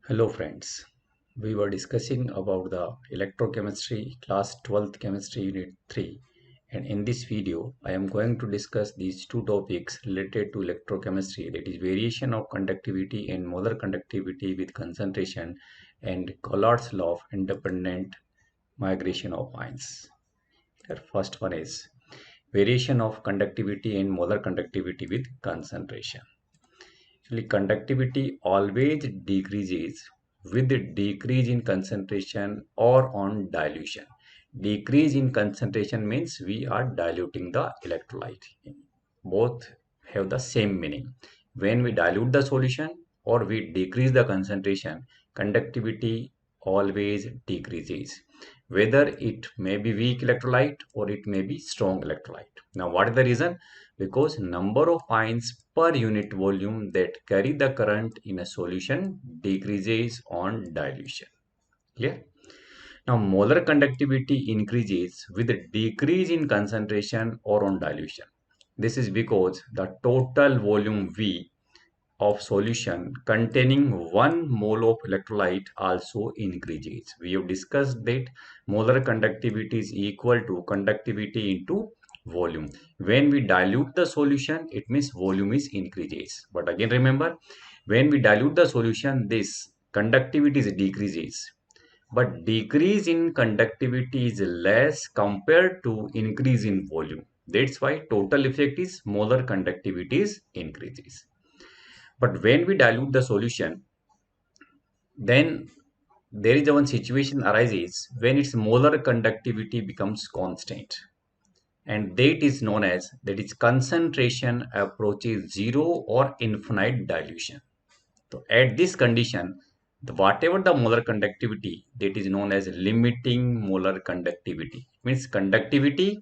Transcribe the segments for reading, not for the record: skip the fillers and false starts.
Hello friends, we were discussing about the electrochemistry class 12th chemistry unit 3, and in this video I am going to discuss these two topics related to electrochemistry, that is variation of conductivity and molar conductivity with concentration and Kohlrausch law of independent migration of ions. The first one is variation of conductivity and molar conductivity with concentration. Actually, conductivity always decreases with the decrease in concentration or on dilution. Decrease in concentration means we are diluting the electrolyte. Both have the same meaning. When we dilute the solution or we decrease the concentration, conductivity always decreases. Whether it may be weak electrolyte or it may be strong electrolyte. Now, what is the reason? Because number of ions per unit volume that carry the current in a solution decreases on dilution. Clear? Now, molar conductivity increases with a decrease in concentration or on dilution. This is because the total volume V of solution containing 1 mole of electrolyte also increases. We have discussed that molar conductivity is equal to conductivity into volume. When we dilute the solution, it means volume is increases. But again remember, when we dilute the solution, this conductivity is decreases. But decrease in conductivity is less compared to increase in volume. That's why total effect is molar conductivity is increases. But when we dilute the solution, then there is one situation arises when its molar conductivity becomes constant. And that is known as, that is concentration approaches zero or infinite dilution. So at this condition, whatever the molar conductivity, that is known as limiting molar conductivity. Means conductivity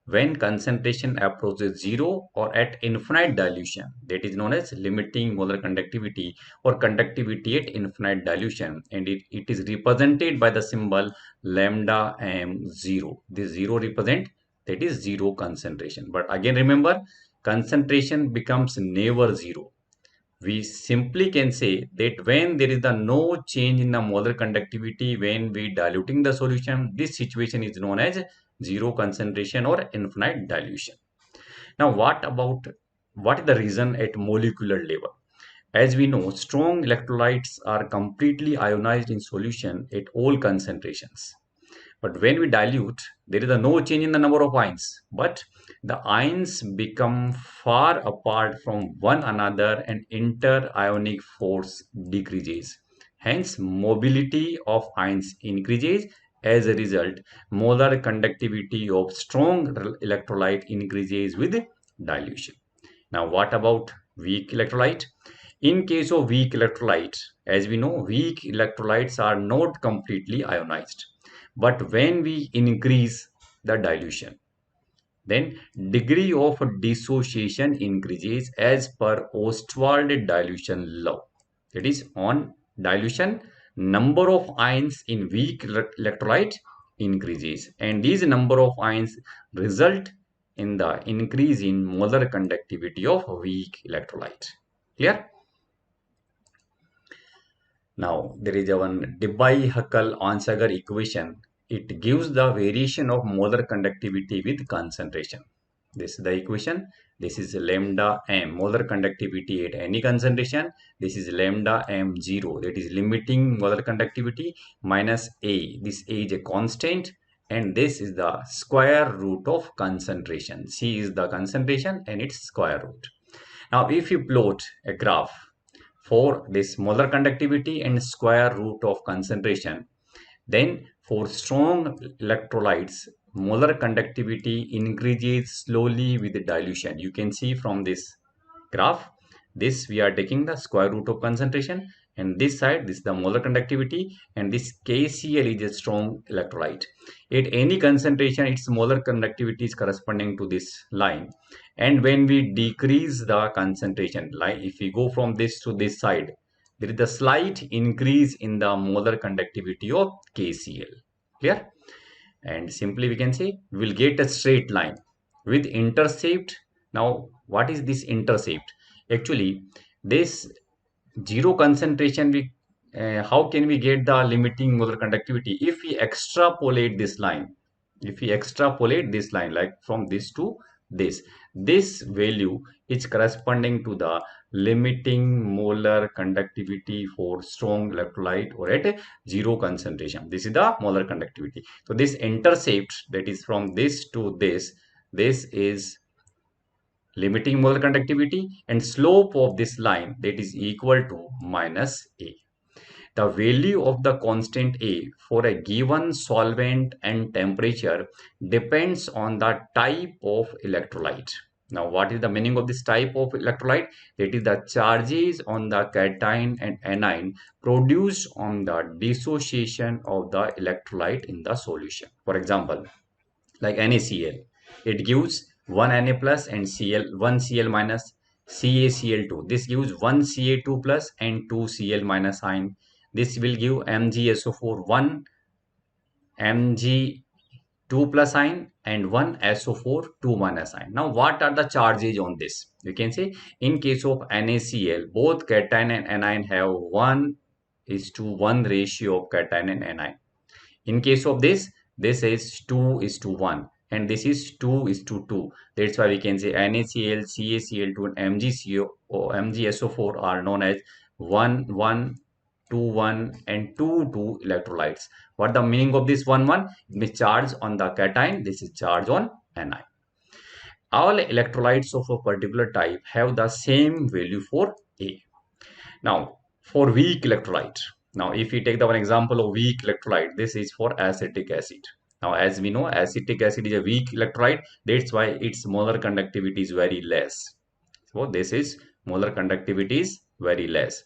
when concentration approaches zero or at infinite dilution, that is known as limiting molar conductivity or conductivity at infinite dilution, and it is represented by the symbol lambda m0. This zero represent, that is zero concentration. But again remember, concentration becomes never zero. We simply can say that when there is the no change in the molar conductivity when we diluting the solution, this situation is known as zero concentration or infinite dilution. Now what is the reason at molecular level? As we know, strong electrolytes are completely ionized in solution at all concentrations. But when we dilute, there is a no change in the number of ions, but the ions become far apart from one another and inter-ionic force decreases. Hence, mobility of ions increases. As a result, molar conductivity of strong electrolyte increases with dilution. Now, what about weak electrolyte? In case of weak electrolyte, as we know, weak electrolytes are not completely ionized. But when we increase the dilution, then degree of dissociation increases as per Ostwald dilution law. That is, on dilution, number of ions in weak electrolyte increases, and these number of ions result in the increase in molar conductivity of weak electrolyte. Clear? Now, there is one Debye-Huckel-Onsager equation. It gives the variation of molar conductivity with concentration. This is the equation. This is lambda m, molar conductivity at any concentration. This is lambda m0, that is limiting molar conductivity, minus A. This A is a constant, and this is the square root of concentration. C is the concentration and its square root. Now, if you plot a graph for this molar conductivity and square root of concentration, then for strong electrolytes, molar conductivity increases slowly with the dilution. You can see from this graph, this we are taking the square root of concentration, and this side, this is the molar conductivity, and this KCl is a strong electrolyte. At any concentration, its molar conductivity is corresponding to this line. And when we decrease the concentration, like if we go from this to this side, there is a slight increase in the molar conductivity of KCl. Clear? And simply we can say we will get a straight line with intercept. Now, what is this intercept? Actually, this zero concentration how can we get the limiting molar conductivity? If we extrapolate this line, like from this to this value is corresponding to the limiting molar conductivity for strong electrolyte or at a zero concentration. This is the molar conductivity. So this intercept, that is from this to this is limiting molar conductivity, and slope of this line, that is equal to minus A. The value of the constant A for a given solvent and temperature depends on the type of electrolyte. Now, what is the meaning of this type of electrolyte? That is the charges on the cation and anion produced on the dissociation of the electrolyte in the solution. For example, like NaCl, it gives 1 Na plus and Cl 1 Cl minus, CaCl2. This gives 1 Ca2 plus and 2 Cl minus ion. This will give MgSO4 1 Mg2 plus ion and 1 SO4 2 minus ion. Now, what are the charges on this? You can say in case of NaCl, both cation and anion have 1:1 ratio of cation and anion. In case of this is 2:1 and this is 2:2. That's why we can say NaCl, CaCl2 and MgSO4 are known as 1:1, 2:1 and 2:2 electrolytes. What the meaning of this 1:1? It means charge on the cation, this is charge on anion. All electrolytes of a particular type have the same value for A. Now, for weak electrolyte, now if we take the one example of weak electrolyte, this is for acetic acid. Now, as we know, acetic acid is a weak electrolyte. That's why its molar conductivity is very less. So this is molar conductivity is very less.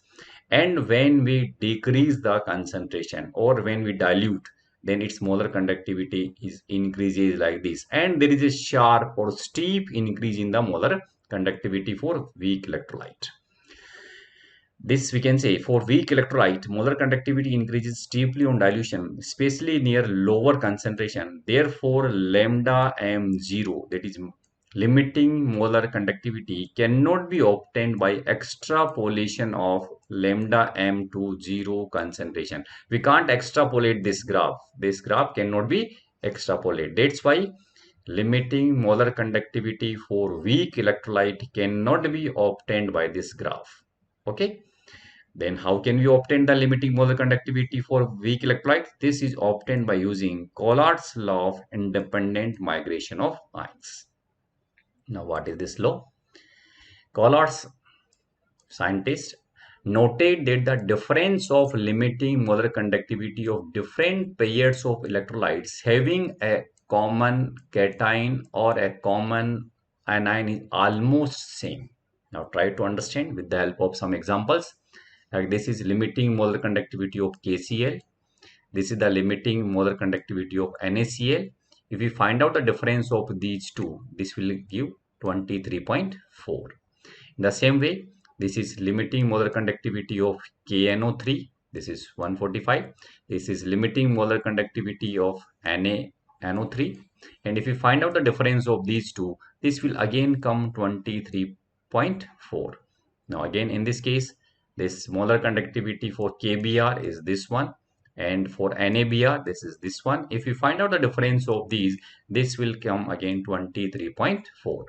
And when we decrease the concentration or when we dilute, then its molar conductivity is increases like this. And there is a sharp or steep increase in the molar conductivity for weak electrolyte. This we can say for weak electrolyte, molar conductivity increases steeply on dilution, especially near lower concentration. Therefore, lambda m0, that is limiting molar conductivity, cannot be obtained by extrapolation of lambda m to zero concentration. We can't extrapolate this graph. This graph cannot be extrapolated. That's why limiting molar conductivity for weak electrolyte cannot be obtained by this graph. Okay. Then how can we obtain the limiting molar conductivity for weak electrolytes? This is obtained by using Kohlrausch law of independent migration of ions. Now, what is this law? Kohlrausch scientist noted that the difference of limiting molar conductivity of different pairs of electrolytes having a common cation or a common anion is almost same. Now, try to understand with the help of some examples. Like this is limiting molar conductivity of KCl. This is the limiting molar conductivity of NaCl. If we find out the difference of these two, this will give 23.4. In the same way, this is limiting molar conductivity of KNO3. This is 145. This is limiting molar conductivity of NaNO3. And if we find out the difference of these two, this will again come 23.4. Now again in this case, this molar conductivity for KBr is this one, and for NABr this is this one. If we find out the difference of these, this will come again 23.4.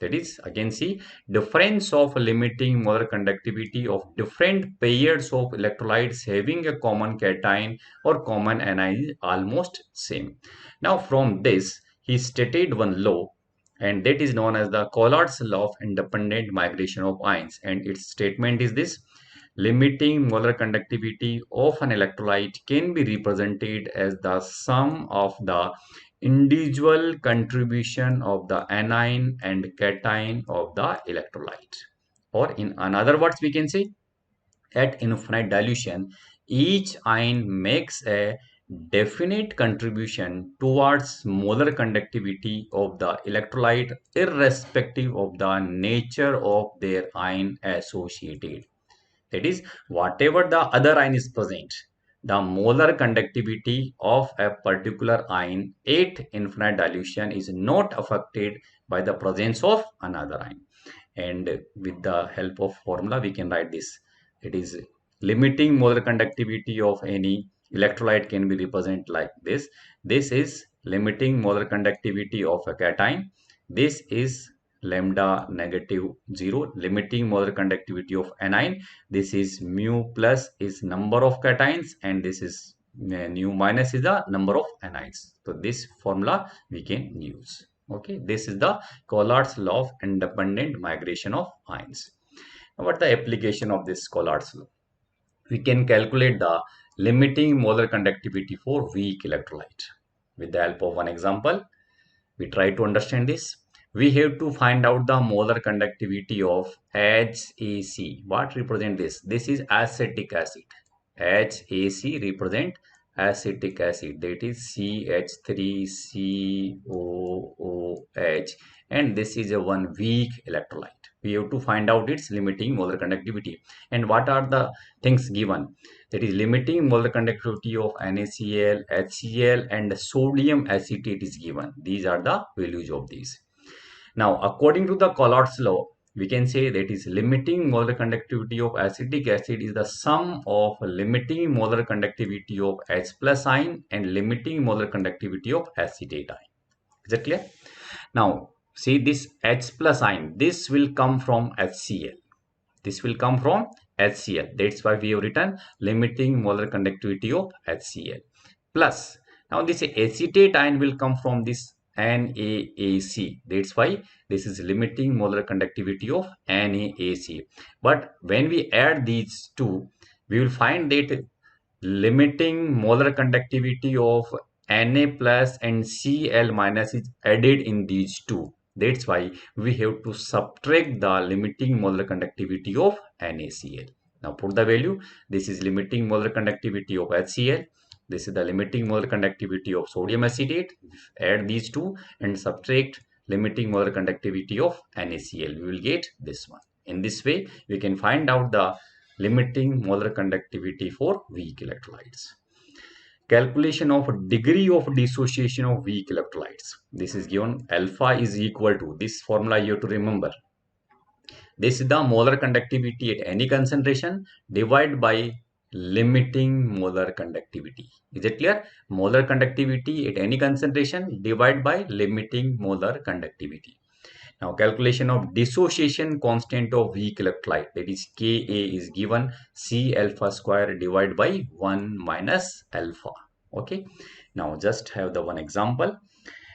That is, again see, difference of limiting molar conductivity of different pairs of electrolytes having a common cation or common anion is almost same. Now from this, he stated one law, and that is known as the Kohlrausch law of independent migration of ions. And its statement is this: limiting molar conductivity of an electrolyte can be represented as the sum of the individual contribution of the anion and cation of the electrolyte. Or in another words, we can say at infinite dilution, each ion makes a definite contribution towards molar conductivity of the electrolyte irrespective of the nature of their ion associated. That is, whatever the other ion is present, the molar conductivity of a particular ion at infinite dilution is not affected by the presence of another ion. And with the help of formula, we can write this. It is limiting molar conductivity of any electrolyte can be represented like this. This is limiting molar conductivity of a cation. This is lambda negative 0, limiting molar conductivity of anion. This is mu plus is number of cations, and this is mu minus is the number of anions. So this formula we can use. Okay, this is the Kohlrausch law of independent migration of ions. Now, what the application of this Kohlrausch law? We can calculate the limiting molar conductivity for weak electrolyte. With the help of one example, we try to understand this. We have to find out the molar conductivity of HAC. What represent this? This is acetic acid. HAC represent acetic acid, that is CH3COOH, and this is a one weak electrolyte. We have to find out its limiting molar conductivity. And what are the things given? That is limiting molar conductivity of NaCl, HCl, and sodium acetate is given. These are the values of these. Now, according to the Kohlrausch law, we can say that is limiting molar conductivity of acetic acid is the sum of limiting molar conductivity of H plus ion and limiting molar conductivity of acetate ion. Is that clear? Now, see this H plus ion, this will come from HCl. This will come from HCl. That's why we have written limiting molar conductivity of HCl. Plus, now this acetate ion will come from this NaAC. That's why this is limiting molar conductivity of NaAC. But when we add these two, we will find that limiting molar conductivity of Na plus and Cl minus is added in these two. That's why we have to subtract the limiting molar conductivity of NaCl. Now put the value. This is limiting molar conductivity of HCl. This is the limiting molar conductivity of sodium acetate. Add these two and subtract limiting molar conductivity of NaCl. We will get this one. In this way, we can find out the limiting molar conductivity for weak electrolytes. Calculation of degree of dissociation of weak electrolytes. This is given alpha is equal to, this formula you have to remember. This is the molar conductivity at any concentration divided by limiting molar conductivity. Is it clear? Molar conductivity at any concentration divided by limiting molar conductivity. Now, calculation of dissociation constant of weak electrolyte, that is Ka, is given C alpha square divided by 1 minus alpha. Okay. Now, just have the one example.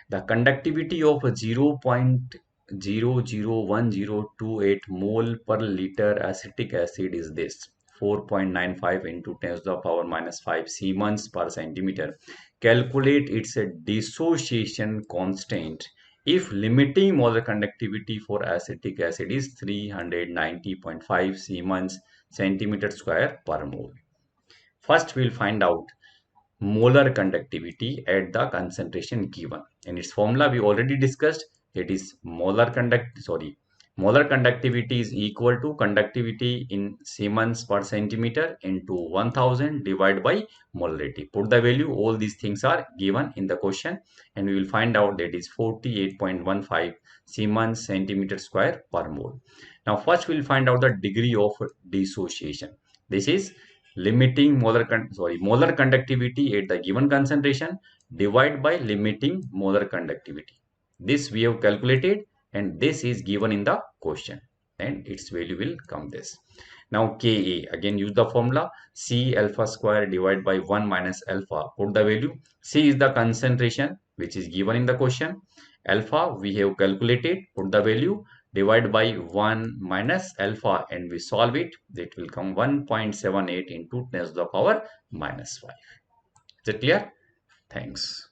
The conductivity of 0.001028 mole per liter acetic acid is this. 4.95 into 10 to the power minus 5 Siemens per centimeter. Calculate its dissociation constant if limiting molar conductivity for acetic acid is 390.5 Siemens centimeter square per mole. First, we'll find out molar conductivity at the concentration given. In its formula, we already discussed. It is molar conductivity is equal to conductivity in Siemens per centimeter into 1000 divided by molarity. Put the value. All these things are given in the question, and we will find out that is 48.15 Siemens centimeter square per mole. Now, first we will find out the degree of dissociation. This is limiting molar conductivity at the given concentration divided by limiting molar conductivity. This we have calculated, and this is given in the question, and its value will come this. Now Ka, again use the formula C alpha square divided by 1 minus alpha. Put the value. C is the concentration which is given in the question. Alpha we have calculated. Put the value. Divide by 1 minus alpha, and we solve it. It will come 1.78 into 10 to the power minus 5. Is it clear? Thanks.